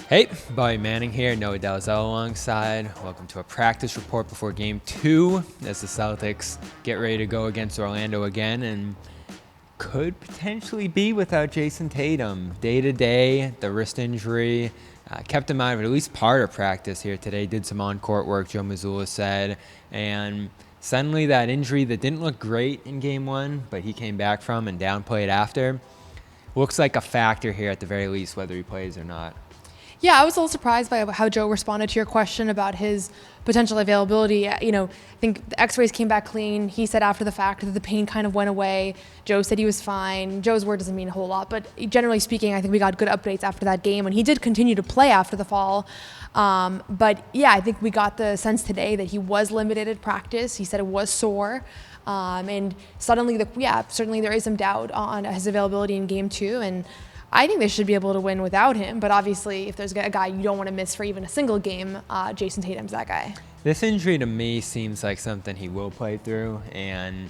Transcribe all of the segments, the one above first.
Hey, Bobby Manning here, Noah Dalzell alongside. Welcome to a practice report before Game 2 as the Celtics get ready to go against Orlando again and could potentially be without Jayson Tatum. Day-to-day, the wrist injury kept him out of at least part of practice here today. Did some on-court work, Joe Mazzulla said, and suddenly that injury that didn't look great in Game 1, but he came back from and downplayed after, looks like a factor here at the very least, whether he plays or not. Yeah, I was a little surprised by how Joe responded to your question about his potential availability. I think the x-rays came back clean. He said after the fact that the pain kind of went away. Joe said he was fine. Joe's word doesn't mean a whole lot, but generally speaking, I think we got good updates after that game, and he did continue to play after the fall. But yeah, I think we got the sense today that he was limited at practice. He said it was sore. And suddenly, certainly there is some doubt on his availability in Game 2, and I think they should be able to win without him, but obviously if there's a guy you don't want to miss for even a single game, Jayson Tatum's that guy. This injury to me seems like something he will play through and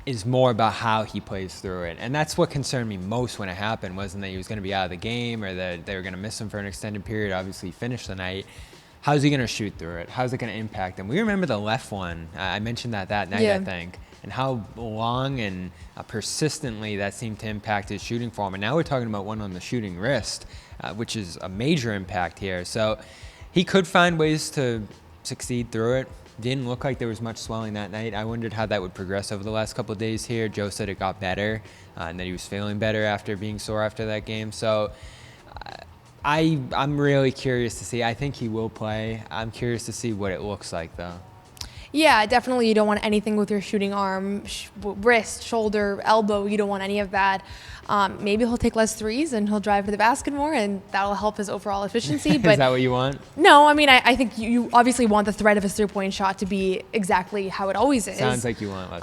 is more about how he plays through it. And that's what concerned me most when it happened, wasn't that he was going to be out of the game or that they were going to miss him for an extended period. Obviously he finished the night. How's he going to shoot through it? How's it going to impact him? We remember the left one. I mentioned that night, yeah. I think. And how long and persistently that seemed to impact his shooting form. And now we're talking about one on the shooting wrist, which is a major impact here. So he could find ways to succeed through it. Didn't look like there was much swelling that night. I wondered how that would progress over the last couple of days here. Joe said it got better and that he was feeling better after being sore after that game. So I'm really curious to see. I think he will play. I'm curious to see what it looks like, though. Yeah, definitely you don't want anything with your shooting arm, wrist, shoulder, elbow. You don't want any of that. Maybe he'll take less threes and he'll drive to the basket more, and that'll help his overall efficiency. But is that what you want? No, I mean, I think you obviously want the threat of his three-point shot to be exactly how it always is. Sounds like you want less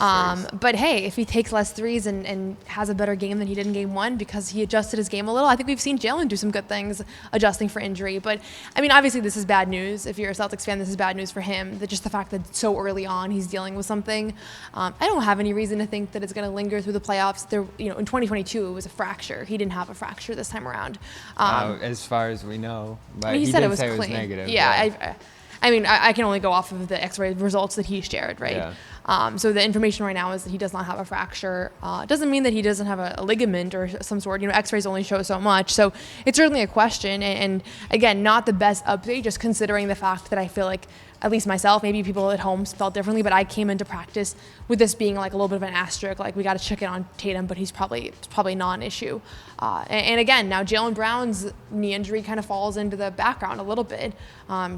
threes. But hey, if he takes less threes and has a better game than he did in Game 1 because he adjusted his game a little, I think we've seen Jalen do some good things adjusting for injury. But, I mean, obviously this is bad news. If you're a Celtics fan, this is bad news for him. Just the fact that so early on he's dealing with something. I don't have any reason to think that it's going to linger through the playoffs. In 2022, it was a fracture. He didn't have a fracture this time around. As far as we know. But he said it was clean. It was negative. Yeah, I mean, I can only go off of the X-ray results that he shared, right? Yeah. So the information right now is that he does not have a fracture. It doesn't mean that he doesn't have a ligament or some sort. X-rays only show so much. So it's certainly a question. And again, not the best update, just considering the fact that I feel like, at least myself, maybe people at home felt differently, but I came into practice with this being like a little bit of an asterisk, like we got to check in on Tatum, but it's probably non-issue. And again, now Jaylen Brown's knee injury kind of falls into the background a little bit.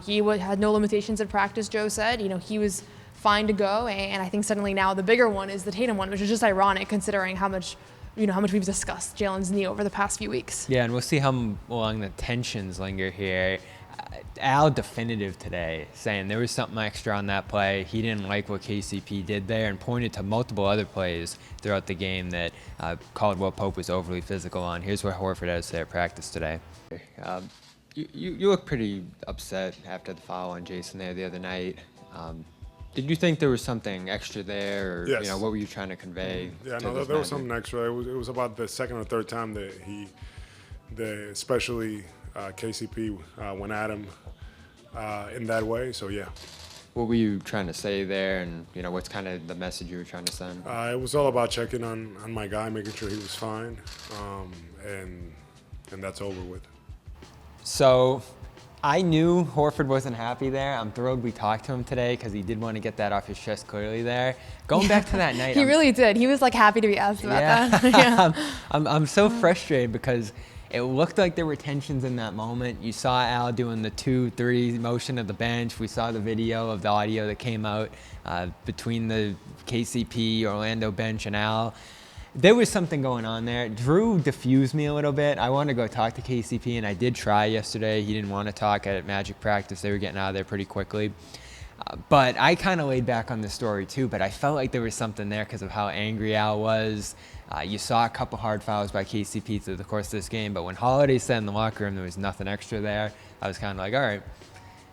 He had no limitations at practice, Joe said. He was fine to go, and I think suddenly now the bigger one is the Tatum one, which is just ironic considering how much we've discussed Jalen's knee over the past few weeks. Yeah, and we'll see how long the tensions linger here. Al definitive today, saying there was something extra on that play. He didn't like what KCP did there and pointed to multiple other plays throughout the game that Caldwell Pope was overly physical on. Here's what Horford has to say at practice today. You look pretty upset after the foul on Jayson there the other night. Did you think there was something extra there, or yes. What were you trying to convey? Yeah, no, there was something extra. It was about the second or third time that especially KCP went at him in that way. So yeah. What were you trying to say there, and what's kind of the message you were trying to send? It was all about checking on my guy, making sure he was fine, and that's over with. So I knew Horford wasn't happy there. I'm thrilled we talked to him today because he did want to get that off his chest clearly there. Going back to that night. He really did. He was happy to be asked about that. Yeah. I'm so frustrated because it looked like there were tensions in that moment. You saw Al doing the 2-3 motion at the bench. We saw the video of the audio that came out between the KCP, Orlando bench, and Al. There was something going on there. Drew diffused me a little bit. I wanted to go talk to KCP, and I did try yesterday. He didn't want to talk at Magic practice. They were getting out of there pretty quickly. But I kind of laid back on the story too, but I felt like there was something there because of how angry Al was. You saw a couple hard fouls by KCP through the course of this game, but when Holiday said in the locker room there was nothing extra there, I was kind of like, all right,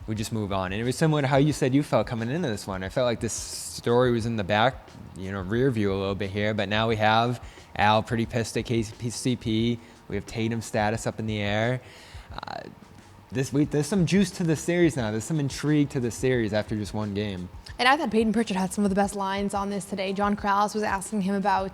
we just move on. And it was similar to how you said you felt coming into this one. I felt like this story was in the back, rear view a little bit here, but now we have Al pretty pissed at KCP. We have Tatum's status up in the air. there's some juice to the series now. There's some intrigue to the series after just one game. And I thought Peyton Pritchard had some of the best lines on this today. John Krause was asking him about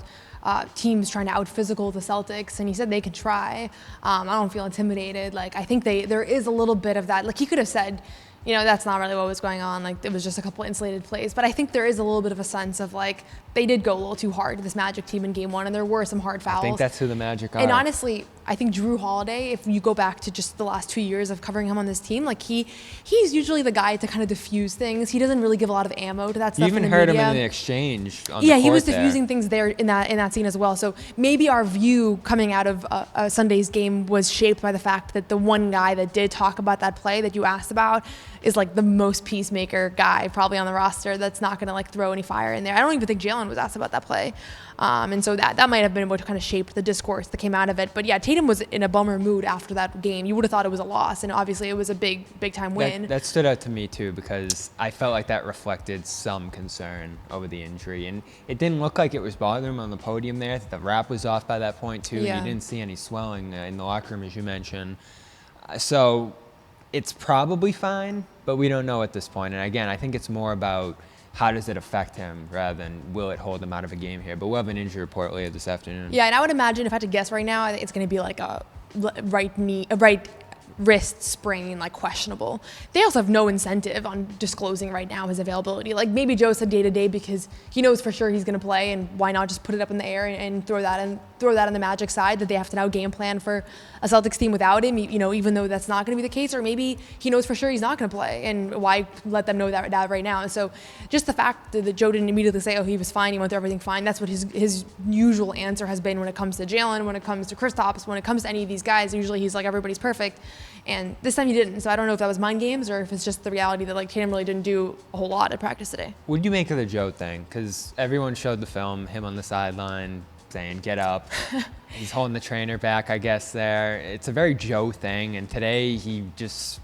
teams trying to out-physical the Celtics, and he said they could try. I don't feel intimidated. Like, I think there is a little bit of that. Like, he could have said, that's not really what was going on. Like, it was just a couple insulated plays. But I think there is a little bit of a sense of, like, they did go a little too hard to this Magic team in Game 1, and there were some hard fouls. I think that's who the Magic are. And honestly, I think Drew Holiday, if you go back to just the last 2 years of covering him on this team, like, he's usually the guy to kind of diffuse things. He doesn't really give a lot of ammo to that stuff. You even heard him in the exchange on the Yeah, court he was there. diffusing things there in that scene as well. So maybe our view coming out of Sunday's game was shaped by the fact that the one guy that did talk about that play that you asked about is like the most peacemaker guy probably on the roster that's not going to like throw any fire in there. I don't even think Jalen was asked about that play. And so that might have been what kind of shaped the discourse that came out of it. But yeah, Tatum was in a bummer mood after that game. You would have thought it was a loss, and obviously it was a big time win. That stood out to me too, because I felt like that reflected some concern over the injury, and it didn't look like it was bothering him on the podium there. The wrap was off by that point too. Yeah. You didn't see any swelling in the locker room, as you mentioned. So it's probably fine, but we don't know at this point. And again, I think it's more about how does it affect him rather than will it hold him out of a game here. But we'll have an injury report later this afternoon. Yeah, and I would imagine if I had to guess right now, I think it's going to be like a right wrist sprain, like questionable. They also have no incentive on disclosing right now his availability. Like maybe Joe said day to day because he knows for sure he's going to play, and why not just put it up in the air and throw that on the Magic side that they have to now game plan for a Celtics team without him, even though that's not going to be the case. Or maybe he knows for sure he's not going to play, and why let them know that right now? So just the fact that Joe didn't immediately say, oh, he was fine, he went through everything fine. That's what his usual answer has been when it comes to Jalen, when it comes to Kristaps, when it comes to any of these guys. Usually he's like, everybody's perfect. And this time he didn't. So I don't know if that was mind games or if it's just the reality that like Tatum really didn't do a whole lot at practice today. What do you make of the Joe thing? Because everyone showed the film, him on the sideline saying, get up. He's holding the trainer back, I guess, there. It's a very Joe thing. And today he just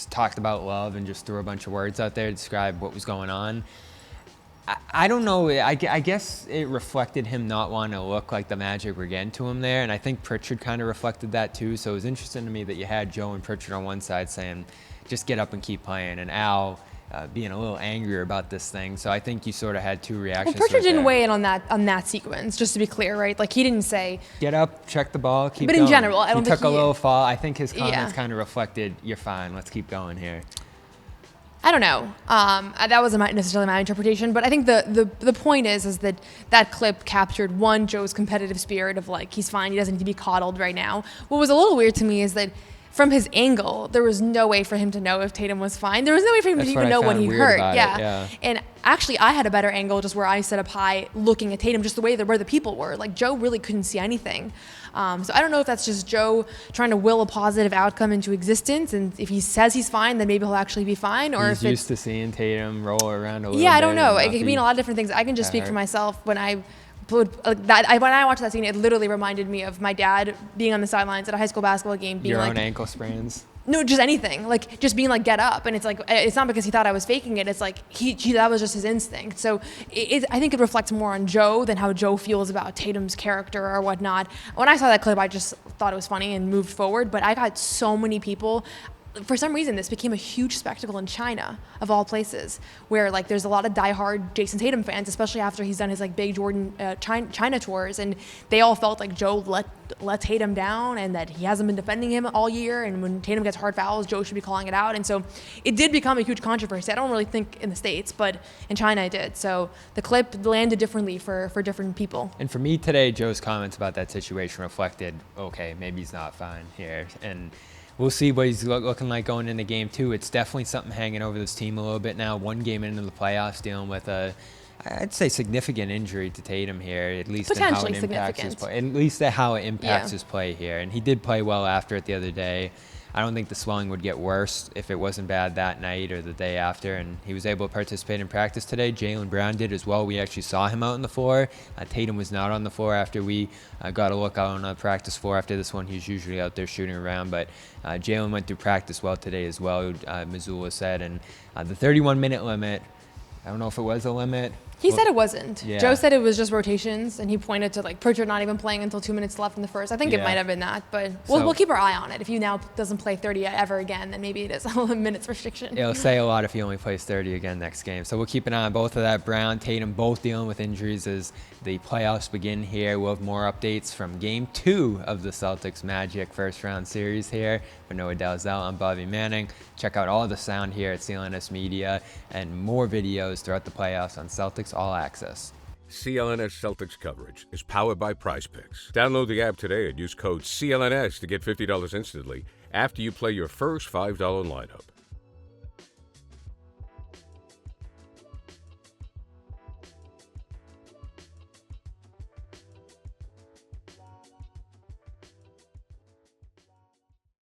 talked about love and just threw a bunch of words out there to describe what was going on. I don't know. I guess it reflected him not wanting to look like the Magic were getting to him there. And I think Pritchard kind of reflected that too. So it was interesting to me that you had Joe and Pritchard on one side saying, just get up and keep playing. And Al being a little angrier about this thing. So I think you sort of had two reactions. Well, Pritchard didn't weigh in on that sequence, just to be clear, right? Like he didn't say, get up, check the ball, keep but going. in general, I don't he think took a little fall. I think his comments Yeah. kind of reflected, you're fine, let's keep going here. I don't know. That wasn't necessarily my interpretation, but I think the point is that clip captured one, Joe's competitive spirit of like, he's fine, he doesn't need to be coddled right now. What was a little weird to me is that from his angle, there was no way for him to know if Tatum was fine. There was no way for him to even know when he hurt. Yeah. And actually, I had a better angle just where I set up high looking at Tatum, just the way that where the people were. Like Joe really couldn't see anything. So I don't know if that's just Joe trying to will a positive outcome into existence, and if he says he's fine, then maybe he'll actually be fine. Or he's if used to seeing Tatum roll around a little bit. Yeah, I don't know. and It not could mean be a lot of different things. I can just speak for hurt. myself. When I watched that scene, it literally reminded me of my dad being on the sidelines at a high school basketball game, being Your like, own ankle sprains. no, just anything. Like, just being like, get up. And it's like, it's not because he thought I was faking it. It's like, that was just his instinct. So I think it reflects more on Joe than how Joe feels about Tatum's character or whatnot. When I saw that clip, I just thought it was funny and moved forward. But I got so many people. For some reason, this became a huge spectacle in China, of all places, where like there's a lot of diehard Jayson Tatum fans, especially after he's done his like big Jordan China tours, and they all felt like Joe let Tatum down, and that he hasn't been defending him all year, and when Tatum gets hard fouls, Joe should be calling it out, and so it did become a huge controversy. I don't really think in the States, but in China it did. So the clip landed differently for different people. And for me today, Joe's comments about that situation reflected, okay, maybe he's not fine here. And we'll see what he's looking like going into game two. It's definitely something hanging over this team a little bit now. One game into the playoffs, dealing with I'd say significant injury to Tatum here, at least in how it impacts his play. At least how it impacts his play here. And he did play well after it the other day. I don't think the swelling would get worse if it wasn't bad that night or the day after. And he was able to participate in practice today. Jaylen Brown did as well. We actually saw him out on the floor. Tatum was not on the floor after we got a look out on the practice floor. After this one, he's usually out there shooting around. But Jaylen went through practice well today as well, Missoula said. And the 31-minute limit, I don't know if it was a limit. He said it wasn't. Yeah. Joe said it was just rotations, and he pointed to like Pritchard not even playing until 2 minutes left in the first. I think it Yeah. might have been that, but So- we'll keep our eye on it. If he now doesn't play 30 ever again, then maybe it is a minutes restriction. It'll say a lot if he only plays 30 again next game. So we'll keep an eye on both of that. Brown, Tatum, both dealing with injuries as the playoffs begin here. We'll have more updates from Game 2 of the Celtics Magic first round series here. For Noah Dalzell, I'm Bobby Manning. Check out all the sound here at CLNS Media and more videos throughout the playoffs on Celtics All Access. CLNS Celtics coverage is powered by PrizePicks. Download the app today and use code CLNS to get $50 instantly after you play your first $5 lineup.